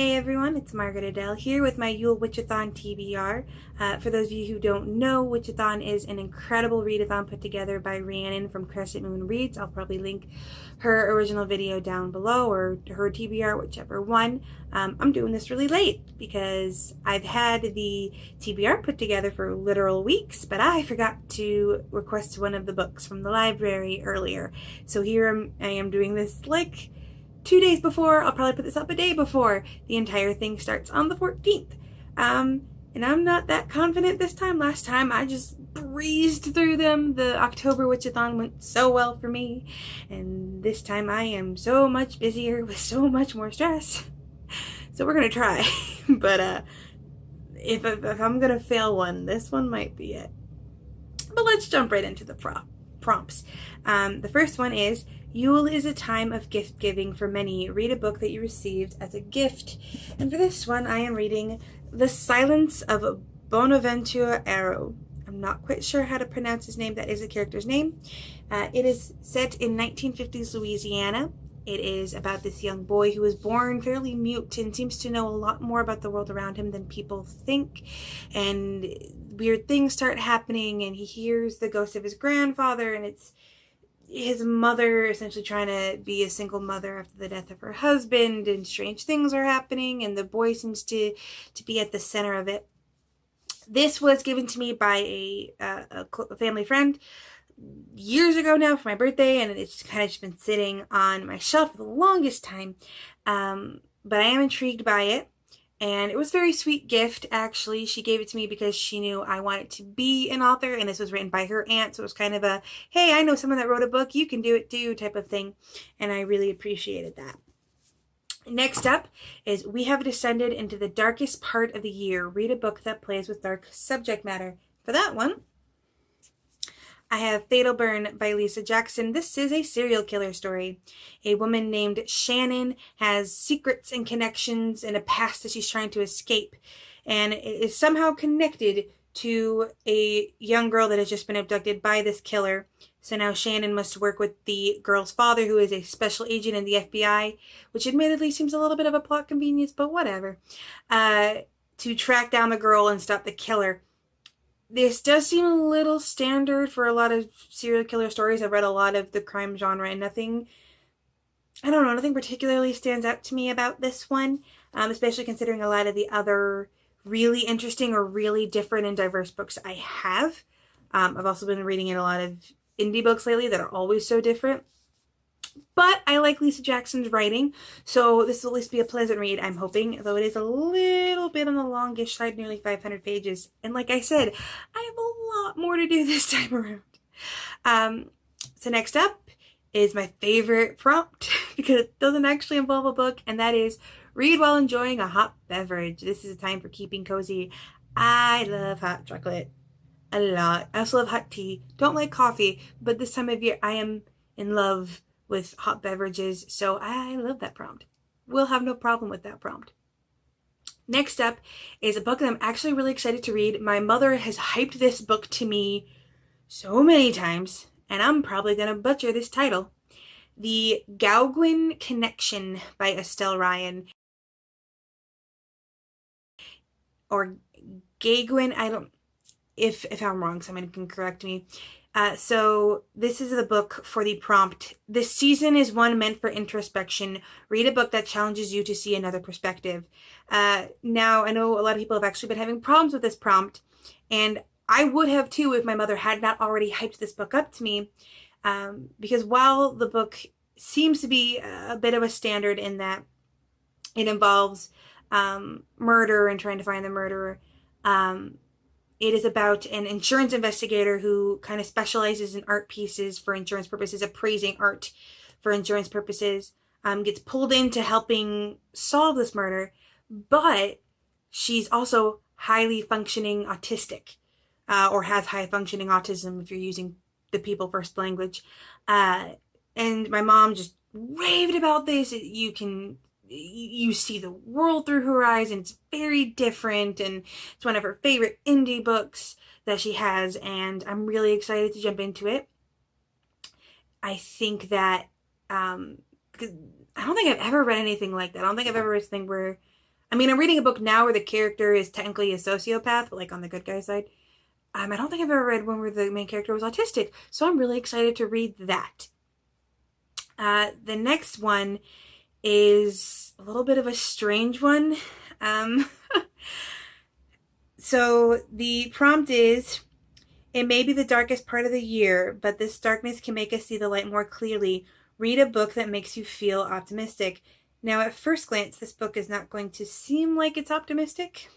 Hey everyone, it's Margaret Adele here with my Yule Witchathon TBR. For those of you who don't know, Witchathon is an incredible readathon put together by Rhiannon from Crescent Moon Reads. I'll probably link her original video down below or her TBR, whichever one. I'm doing this really late because I've had the TBR put together for literal weeks, but I forgot to request one of the books from the library earlier. So here I am doing this like 2 days before. I'll probably put this up a day before the entire thing starts on the 14th. And I'm not that confident this time. Last time I just breezed through them. The October Witchathon went so well for me. And this time I am so much busier with so much more stress. So we're gonna try. But if I'm gonna fail one, this one might be it. But let's jump right into the prompts. The first one is, Yule is a time of gift giving for many. Read a book that you received as a gift. And for this one, I am reading The Silence of Bonaventure Arrow. I'm not quite sure how to pronounce his name. That is the character's name. It is set in 1950s Louisiana. It is about this young boy who was born fairly mute and seems to know a lot more about the world around him than people think. And weird things start happening, and he hears the ghost of his grandfather, and it's his mother essentially trying to be a single mother after the death of her husband, and strange things are happening, and the boy seems to be at the center of it. This was given to me by a family friend years ago now for my birthday, and it's kind of just been sitting on my shelf for the longest time. But I am intrigued by it. And it was a very sweet gift, actually. She gave it to me because she knew I wanted to be an author, and this was written by her aunt, so it was kind of a, hey, I know someone that wrote a book, you can do it too, type of thing, and I really appreciated that. Next up is, we have descended into the darkest part of the year. Read a book that plays with dark subject matter. For that one, I have Fatal Burn by Lisa Jackson. This is a serial killer story. A woman named Shannon has secrets and connections and a past that she's trying to escape, and it is somehow connected to a young girl that has just been abducted by this killer. So now Shannon must work with the girl's father, who is a special agent in the FBI, which admittedly seems a little bit of a plot convenience, but whatever, to track down the girl and stop the killer. This does seem a little standard for a lot of serial killer stories. I've read a lot of the crime genre, and nothing particularly stands out to me about this one, especially considering a lot of the other really interesting or really different and diverse books I have. I've also been reading in a lot of indie books lately that are always so different. But I like Lisa Jackson's writing, so this will at least be a pleasant read, I'm hoping, though it is a little bit on the longish side, nearly 500 pages. And like I said, I have a lot more to do this time around. So next up is my favorite prompt, because it doesn't actually involve a book, and that is, read while enjoying a hot beverage. This is a time for keeping cozy. I love hot chocolate a lot. I also love hot tea. Don't like coffee, but this time of year I am in love with hot beverages, so I love that prompt. We'll have no problem with that prompt. Next up is a book that I'm actually really excited to read. My mother has hyped this book to me so many times, and I'm probably gonna butcher this title. The Gauguin Connection by Estelle Ryan. Or Gauguin, if I'm wrong, someone can correct me. So this is the book for the prompt. This season is one meant for introspection. Read a book that challenges you to see another perspective. Now, I know a lot of people have actually been having problems with this prompt, and I would have too if my mother had not already hyped this book up to me, because while the book seems to be a bit of a standard in that it involves murder and trying to find the murderer, it is about an insurance investigator who kind of specializes in art pieces for insurance purposes, appraising art for insurance purposes, gets pulled into helping solve this murder, but she's also highly functioning autistic, or has high functioning autism if you're using the people first language. And my mom just raved about this. You see the world through her eyes, and it's very different, and it's one of her favorite indie books that she has, and I'm really excited to jump into it. I think that, 'cause I don't think I've ever read anything like that. I don't think I've ever read something where I mean, I'm reading a book now where the character is technically a sociopath, but like on the good guy side. I don't think I've ever read one where the main character was autistic, so I'm really excited to read that. The next one is a little bit of a strange one. So the prompt is, it may be the darkest part of the year, but this darkness can make us see the light more clearly. Read a book that makes you feel optimistic. Now, at first glance, this book is not going to seem like it's optimistic.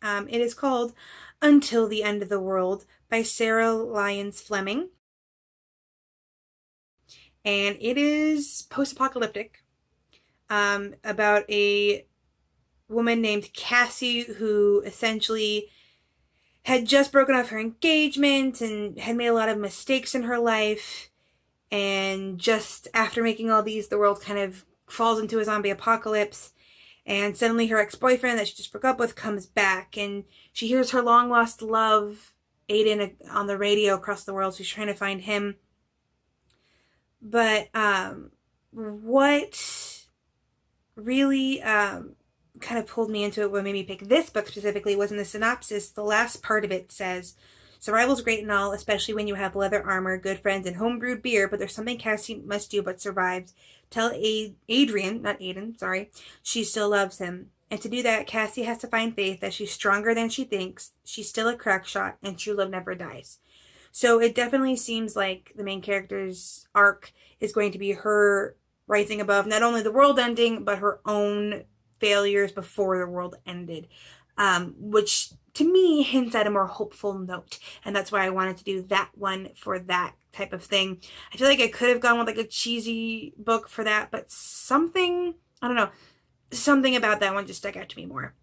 It is called Until the End of the World by Sarah Lyons Fleming. And it is post-apocalyptic, about a woman named Cassie who essentially had just broken off her engagement and had made a lot of mistakes in her life. And just after making all these, the world kind of falls into a zombie apocalypse. And suddenly her ex-boyfriend that she just broke up with comes back. And she hears her long-lost love, Aiden, on the radio across the world. So she's trying to find him. But what really kind of pulled me into it, what made me pick this book specifically, was in the synopsis. The last part of it says, survival's great and all, especially when you have leather armor, good friends, and homebrewed beer, but there's something Cassie must do but survives. Tell Adrian, not Aiden, sorry, she still loves him. And to do that, Cassie has to find faith that she's stronger than she thinks, she's still a crack shot, and true love never dies. So it definitely seems like the main character's arc is going to be her rising above not only the world ending, but her own failures before the world ended, which to me hints at a more hopeful note, and that's why I wanted to do that one for that type of thing. I feel like I could have gone with like a cheesy book for that, but something, I don't know, something about that one just stuck out to me more.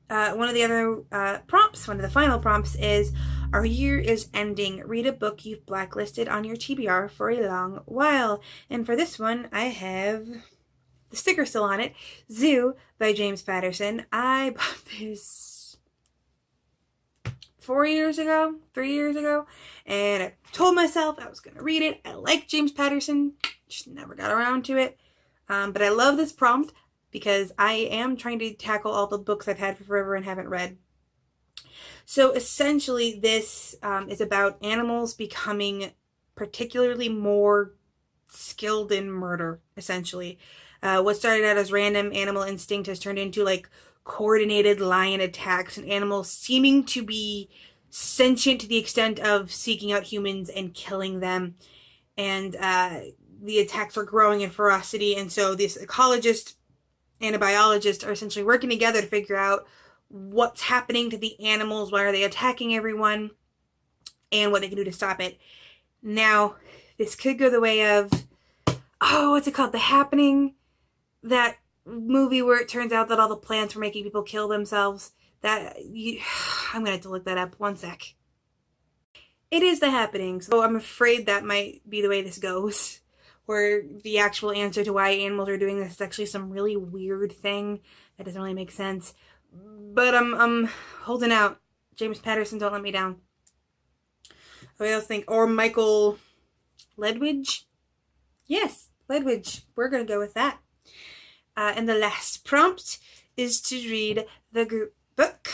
One of the other prompts, one of the final prompts is, our year is ending. Read a book you've blacklisted on your TBR for a long while. And for this one, I have the sticker still on it, Zoo by James Patterson. I bought this 3 years ago, and I told myself I was going to read it. I like James Patterson, just never got around to it. But I love this prompt because I am trying to tackle all the books I've had for forever and haven't read. So essentially this is about animals becoming particularly more skilled in murder, essentially. What started out as random animal instinct has turned into like coordinated lion attacks, and animals seeming to be sentient to the extent of seeking out humans and killing them. And the attacks are growing in ferocity, and so this ecologist and a biologist are essentially working together to figure out what's happening to the animals, why are they attacking everyone, and what they can do to stop it. Now, this could go the way of, what's it called? The Happening? That movie where it turns out that all the plants were making people kill themselves. I'm gonna have to look that up. One sec. It is The Happening, so I'm afraid that might be the way this goes, where the actual answer to why animals are doing this is actually some really weird thing that doesn't really make sense. But I'm holding out. James Patterson, don't let me down. What else think? Or Michael Ledwidge? Yes, Ledwidge. We're gonna go with that. And the last prompt is to read the group book,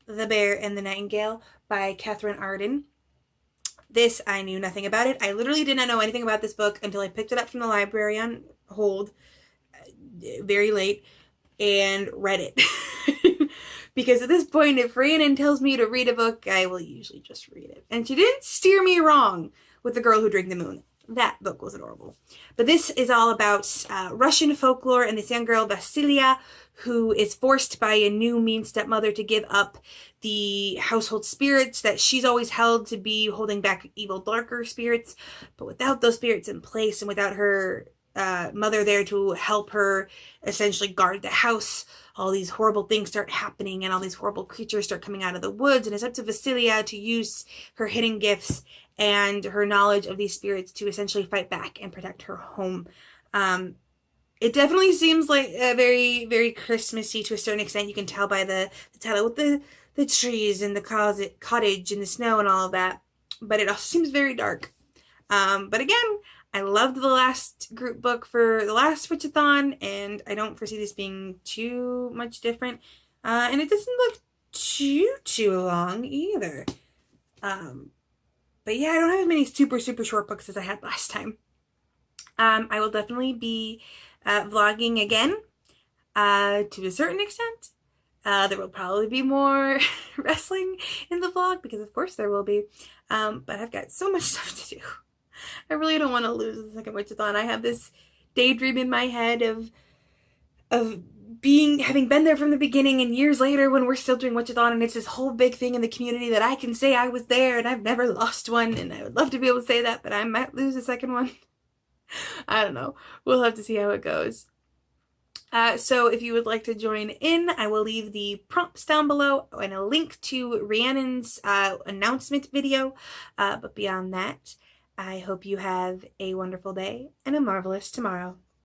The Bear and The Nightingale by Catherine Arden. This, I knew nothing about it. I literally did not know anything about this book until I picked it up from the library on hold, very late, and read it. Because at this point, if Rhiannon tells me to read a book, I will usually just read it. And she didn't steer me wrong with The Girl Who Drank the Moon. That book was adorable. But this is all about Russian folklore and this young girl, Vasilia, who is forced by a new mean stepmother to give up the household spirits that she's always held to be holding back evil, darker spirits. But without those spirits in place and without her mother there to help her essentially guard the house, all these horrible things start happening and all these horrible creatures start coming out of the woods. And it's up to Vasilia to use her hidden gifts and her knowledge of these spirits to essentially fight back and protect her home. It definitely seems like a very, very Christmassy to a certain extent. You can tell by the title with the trees and the cottage and the snow and all of that. But it also seems very dark. But again, I loved the last group book for the last Witchathon, and I don't foresee this being too much different. And it doesn't look too long either. But yeah, I don't have as many super short books as I had last time. I will definitely be vlogging again to a certain extent. There will probably be more wrestling in the vlog, because of course there will be. But I've got so much stuff to do. I really don't want to lose the second Witchathon. I have this daydream in my head of having been there from the beginning, and years later when we're still doing Witchathon and it's this whole big thing in the community that I can say I was there and I've never lost one, and I would love to be able to say that, but I might lose a second one. I don't know. We'll have to see how it goes. So if you would like to join in, I will leave the prompts down below and a link to Rhiannon's announcement video. But beyond that, I hope you have a wonderful day and a marvelous tomorrow.